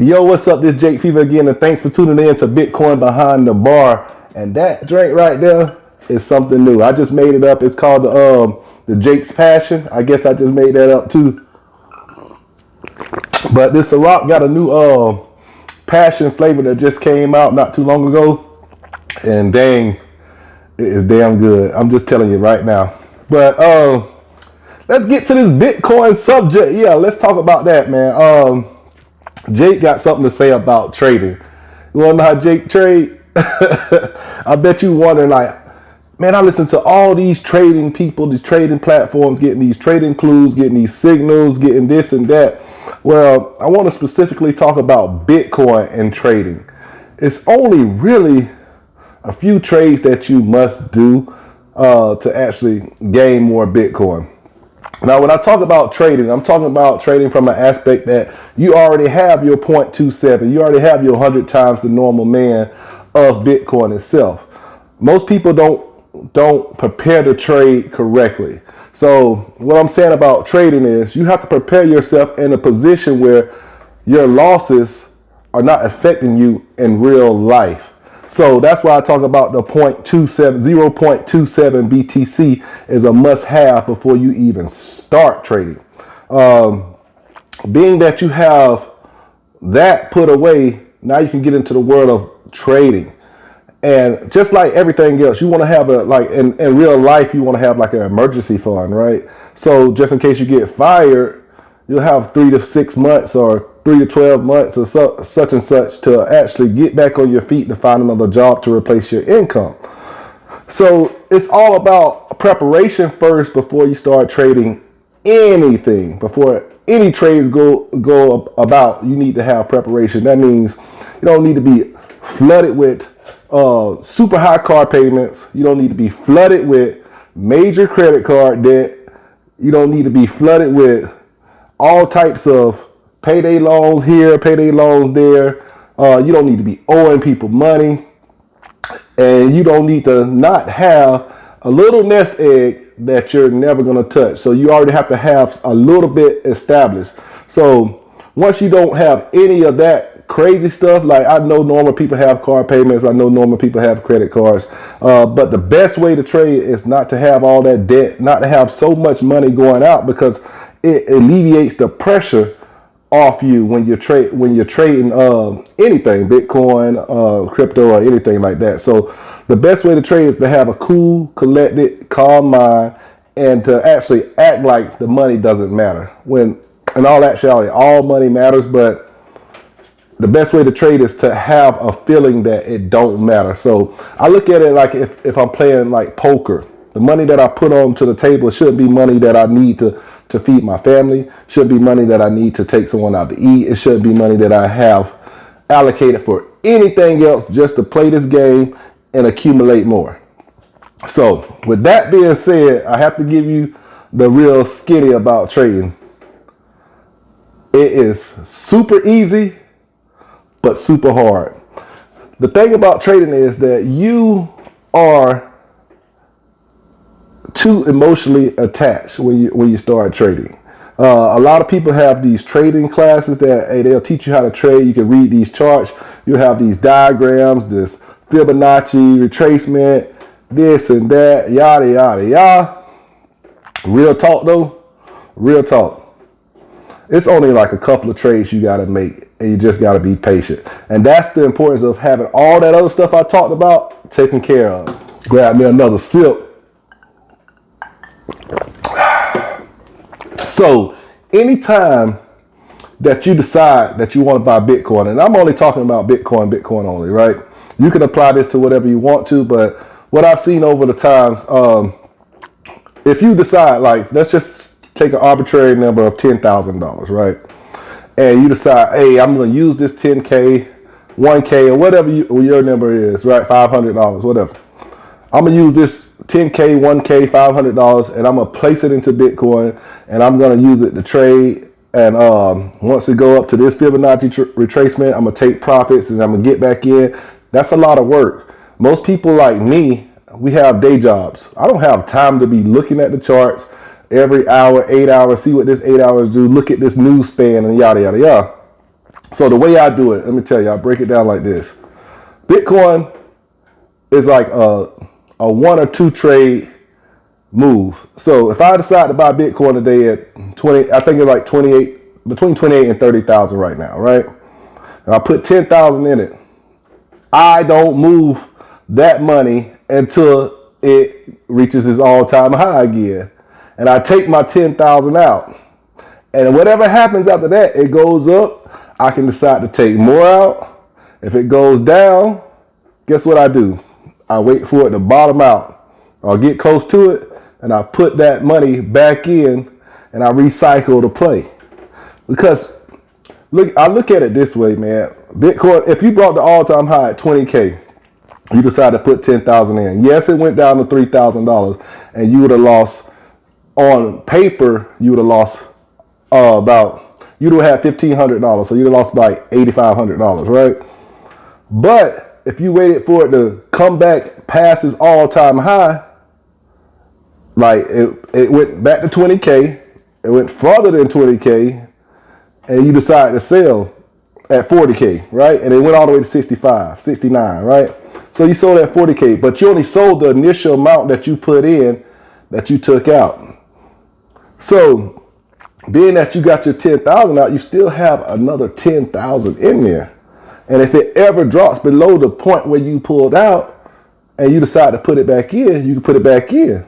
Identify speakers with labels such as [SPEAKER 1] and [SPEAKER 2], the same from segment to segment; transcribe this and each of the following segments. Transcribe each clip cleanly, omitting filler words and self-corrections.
[SPEAKER 1] Yo, what's up? This is Jake Fever again, and thanks for tuning in to Bitcoin Behind the Bar. And that drink right there is something new. I just made it up. It's called the Jake's Passion. I guess I just made that up too. But this Ciroc got a new passion flavor that just came out not too long ago, and dang, it is damn good. I'm just telling you right now. But let's get to this Bitcoin subject. Yeah, let's talk about that, man. Jake got something to say about trading. You want to know how Jake trade? I bet you wondering, like, man, I listen to all these trading people, these trading platforms, getting these trading clues, getting these signals, getting this and that. Well, I want to specifically talk about Bitcoin and trading. It's only really a few trades that you must do to actually gain more Bitcoin. Now, when I talk about trading, I'm talking about trading from an aspect that you already have your 0.27. You already have your 100 times the normal man of Bitcoin itself. Most people don't prepare to trade correctly. So what I'm saying about trading is you have to prepare yourself in a position where your losses are not affecting you in real life. So that's why I talk about the 0.27 BTC is a must-have before you even start trading. Being that you have that put away, now you can get into the world of trading. And just like everything else, you want to have in real life, you want to have like an emergency fund, right? So just in case you get fired, you'll have 3 to 6 months or 3 to 12 months or such and such to actually get back on your feet to find another job to replace your income. So it's all about preparation first before you start trading anything. Before any trades go about, you need to have preparation. That means you don't need to be flooded with super high car payments. You don't need to be flooded with major credit card debt. You don't need to be flooded with all types of payday loans here, payday loans there. You don't need to be owing people money. And you don't need to not have a little nest egg that you're never going to touch. So you already have to have a little bit established. So once you don't have any of that crazy stuff, like I know normal people have car payments, I know normal people have credit cards, but the best way to trade is not to have all that debt, not to have so much money going out, because it alleviates the pressure off you when you're trading anything, Bitcoin, crypto, or anything like that. So the best way to trade is to have a cool, collected, calm mind, and to actually act like the money doesn't matter. When in all actuality, all money matters, but the best way to trade is to have a feeling that it don't matter. So I look at it like if I'm playing like poker, the money that I put onto the table should be money that I need to feed my family, should be money that I need to take someone out to eat. It should be money that I have allocated for anything else, just to play this game and accumulate more. So with that being said, I have to give you the real skinny about trading. It is super easy, but super hard. The thing about trading is that you are too emotionally attached when you start trading. A lot of people have these trading classes that they'll teach you how to trade. You can read these charts. You have these diagrams, this Fibonacci retracement, this and that, yada yada yada. Real talk though, real talk. It's only like a couple of trades you got to make, and you just got to be patient. And that's the importance of having all that other stuff I talked about taken care of. Grab me another sip. So anytime that you decide that you want to buy Bitcoin, and I'm only talking about Bitcoin only, right? You can apply this to whatever you want to, but what I've seen over the times, if you decide, like, let's just take an arbitrary number of $10,000, right? And you decide, hey, I'm going to use this 10K, 1K, or whatever your number is, right? $500, whatever. I'm going to use this 10K, 1K, $500, and I'm going to place it into Bitcoin, and I'm going to use it to trade. And once it go up to this Fibonacci retracement, I'm going to take profits and I'm going to get back in. That's a lot of work. Most people like me, we have day jobs. I don't have time to be looking at the charts every hour, 8 hours, see what this 8 hours do, look at this news span and yada, yada, yada. So the way I do it, let me tell you, I break it down like this. Bitcoin is like a one or two trade move. So if I decide to buy Bitcoin today at 20, I think it's like 28, between 28 and 30,000 right now, right? And I put 10,000 in it. I don't move that money until it reaches its all-time high again. And I take my 10,000 out. And whatever happens after that, it goes up. I can decide to take more out. If it goes down, guess what I do? I wait for it to bottom out. I'll get close to it, and I put that money back in, and I recycle the play. Because I look at it this way, man. Bitcoin, if you brought the all-time high at 20K, you decided to put 10,000 in. Yes, it went down to $3,000, and you would have lost, on paper, you would have lost you'd have had $1,500, so you'd have lost like $8,500, right? But if you waited for it to come back past its all-time high, like it went back to 20K, it went further than 20K, and you decided to sell at 40K, right? And it went all the way to 65, 69, right? So you sold at 40K, but you only sold the initial amount that you put in, that you took out. So being that you got your 10,000 out, you still have another 10,000 in there. And if it ever drops below the point where you pulled out and you decide to put it back in, you can put it back in.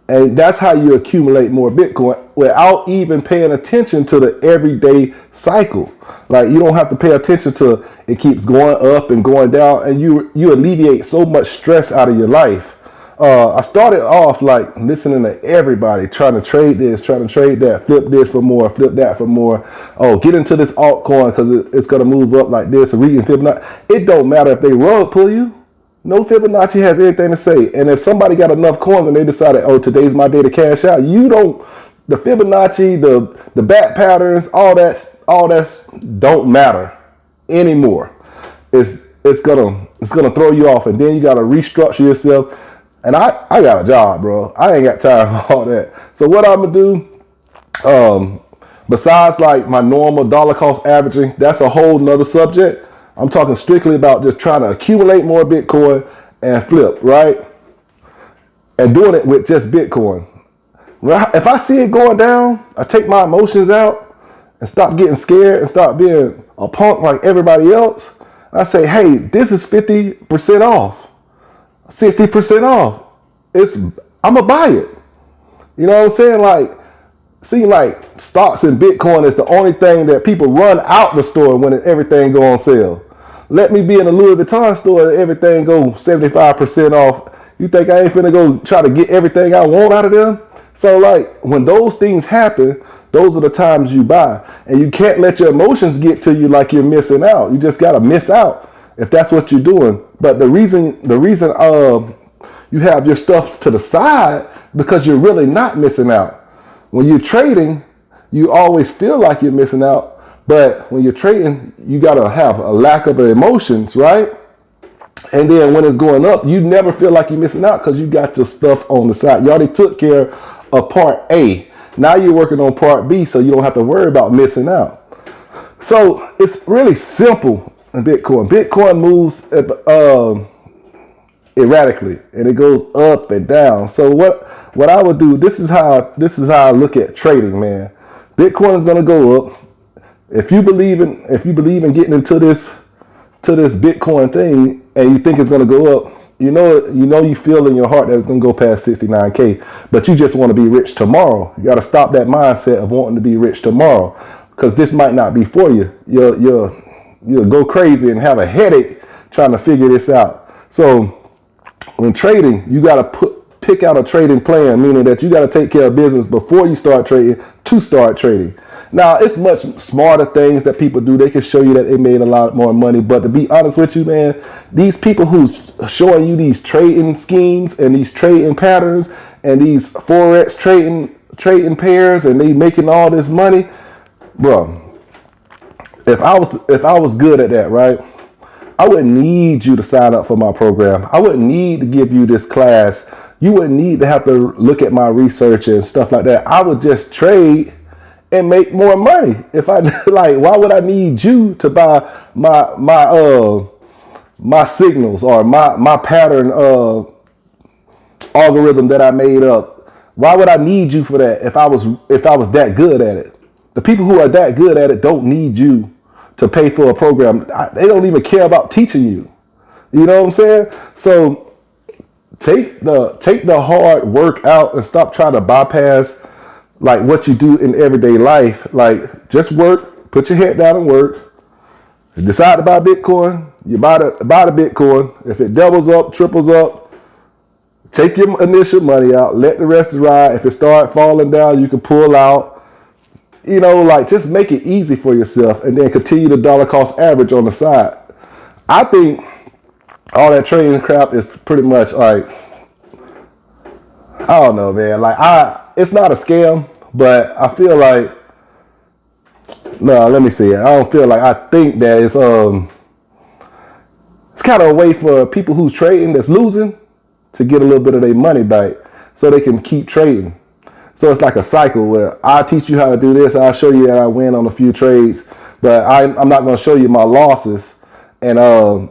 [SPEAKER 1] And that's how you accumulate more Bitcoin without even paying attention to the everyday cycle. Like, you don't have to pay attention to it keeps going up and going down, and you alleviate so much stress out of your life. I started off like listening to everybody, trying to trade this, trying to trade that, flip this for more, flip that for more. Oh, get into this altcoin because it's going to move up like this. Reading Fibonacci. It don't matter if they rug pull you. No Fibonacci has anything to say. And if somebody got enough coins and they decided, oh, today's my day to cash out, you don't, the Fibonacci, the back patterns, all that don't matter anymore. It's gonna throw you off, and then you gotta restructure yourself. And I got a job, bro. I ain't got time for all that. So what I'm gonna do, besides like my normal dollar cost averaging, that's a whole nother subject. I'm talking strictly about just trying to accumulate more Bitcoin and flip, right? And doing it with just Bitcoin. If I see it going down, I take my emotions out and stop getting scared and stop being a punk like everybody else. I say, hey, this is 50% off. 60% off. I'm gonna buy it. You know what I'm saying? Like, seem like stocks and Bitcoin is the only thing that people run out the store when everything go on sale. Let me be in a Louis Vuitton store and everything go 75% off. You think I ain't finna go try to get everything I want out of them? So like, when those things happen, those are the times you buy. And you can't let your emotions get to you like you're missing out. You just gotta miss out if that's what you're doing. But the reason you have your stuff to the side, because you're really not missing out. When you're trading, you always feel like you're missing out. But when you're trading, you gotta have a lack of emotions, right? And then when it's going up, you never feel like you're missing out because you got your stuff on the side. You already took care of part A. Now you're working on part B, so you don't have to worry about missing out. So it's really simple in Bitcoin. Bitcoin moves erratically, and it goes up and down. So what I would do, this is how I look at trading, man. Bitcoin is gonna go up. If you believe in getting into this Bitcoin thing and you think it's gonna go up, you feel in your heart that it's gonna go past 69K, but you just want to be rich tomorrow. You gotta stop that mindset of wanting to be rich tomorrow, because this might not be for you. You'll go crazy and have a headache trying to figure this out. So when trading, you got to pick out a trading plan, meaning that you got to take care of business before you start trading to start trading. Now, it's much smarter things that people do. They can show you that they made a lot more money. But to be honest with you, man, these people who's showing you these trading schemes and these trading patterns and these Forex trading pairs, and they making all this money, bro, if I was good at that, right, I wouldn't need you to sign up for my program. I wouldn't need to give you this class. You wouldn't need to have to look at my research and stuff like that. I would just trade and make more money. If I like, why would I need you to buy my signals or my pattern algorithm that I made up? Why would I need you for that if I was that good at it? The people who are that good at it don't need you to pay for a program. They don't even care about teaching you. You know what I'm saying? So take the hard work out and stop trying to bypass like what you do in everyday life. Like, just work, put your head down and work. You decide to buy Bitcoin, you buy the Bitcoin. If it doubles up, triples up, take your initial money out, let the rest ride. If it start falling down, you can pull out. You know, like, just make it easy for yourself and then continue the dollar cost average on the side. I think all that trading crap is pretty much like, I don't know, man. Like, it's not a scam, but I feel like, no, let me see. I think that it's kind of a way for people who's trading that's losing to get a little bit of their money back so they can keep trading. So it's like a cycle where I teach you how to do this. I'll show you that I win on a few trades, but I'm not going to show you my losses. And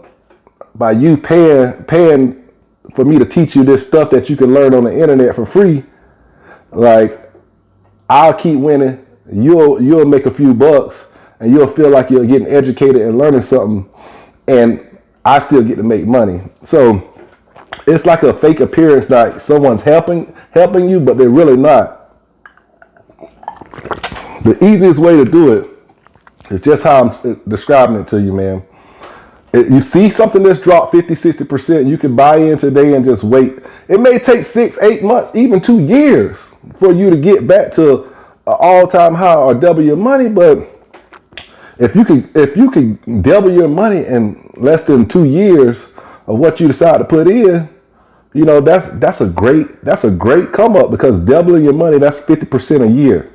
[SPEAKER 1] by you paying for me to teach you this stuff that you can learn on the internet for free, like, I'll keep winning. You'll make a few bucks and you'll feel like you're getting educated and learning something, and I still get to make money. So it's like a fake appearance, like someone's helping you, but they're really not. The easiest way to do it is just how I'm describing it to you, man. You see something that's dropped 50-60%, you can buy in today and just wait. It may take 6-8 months, even 2 years for you to get back to an all-time high or double your money. But if you can double your money in less than 2 years of what you decide to put in, you know, that's a great come up, because doubling your money, that's 50% a year.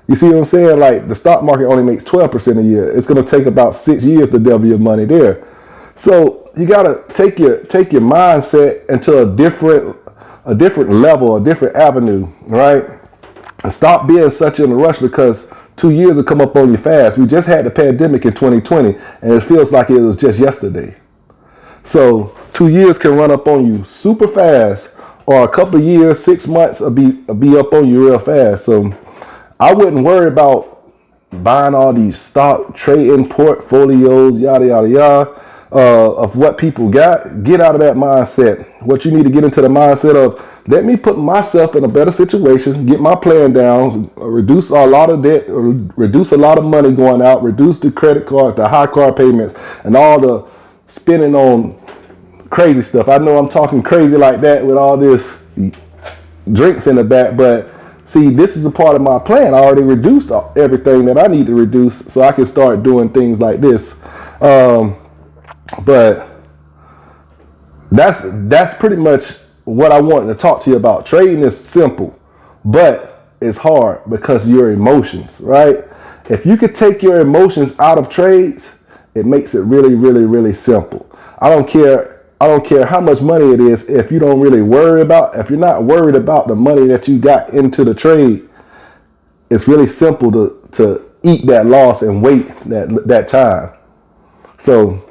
[SPEAKER 1] You see what I'm saying? Like, the stock market only makes 12% a year. It's going to take about 6 years to double your money there. So you got to take your mindset into a different level, a different avenue, right? And stop being such in a rush, because 2 years will come up on you fast. We just had the pandemic in 2020, and it feels like it was just yesterday. So 2 years can run up on you super fast, or a couple of years, 6 months will be up on you real fast. So I wouldn't worry about buying all these stock trading portfolios, yada, yada, yada, of what people got. Get out of that mindset. What you need to get into the mindset of, let me put myself in a better situation, get my plan down, reduce a lot of debt, reduce a lot of money going out, reduce the credit cards, the high car payments, and all the spending on crazy stuff. I know I'm talking crazy like that with all this drinks in the back, but see, this is a part of my plan. I already reduced everything that I need to reduce so I can start doing things like this. But that's pretty much what I wanted to talk to you about. Trading is simple, but it's hard because your emotions, right? If you could take your emotions out of trades, it makes it really, really, really simple. I don't care how much money it is. If you're not worried about the money that you got into the trade, it's really simple to eat that loss and wait that time. So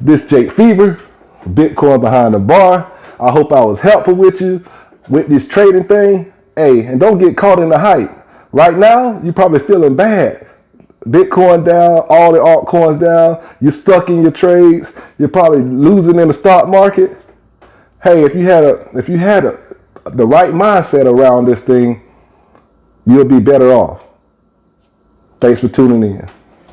[SPEAKER 1] this Jake Fever, Bitcoin Behind the Bar. I hope I was helpful with you with this trading thing. Hey, and don't get caught in the hype. Right now, you're probably feeling bad. Bitcoin down, all the altcoins down. You're stuck in your trades. You're probably losing in the stock market. Hey, if you had the right mindset around this thing, you'll be better off. Thanks for tuning in.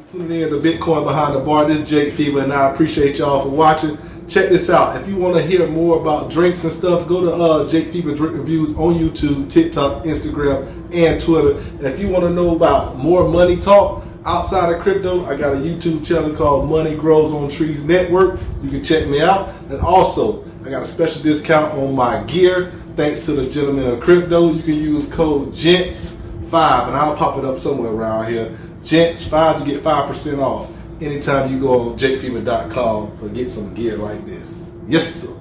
[SPEAKER 1] Tuning in to Bitcoin Behind the Bar. This is Jake Fever, and I appreciate y'all for watching. Check this out. If you want to hear more about drinks and stuff, go to Jake Fever Drink Reviews on YouTube, TikTok, Instagram, and Twitter. And if you want to know about more money talk outside of crypto, I got a YouTube channel called Money Grows on Trees Network. You can check me out. And also, I got a special discount on my gear. Thanks to the gentleman of crypto. You can use code GENTS5, and I'll pop it up somewhere around here. GENTS5, you get 5% off anytime you go on jakefever.com to get some gear like this. Yes, sir.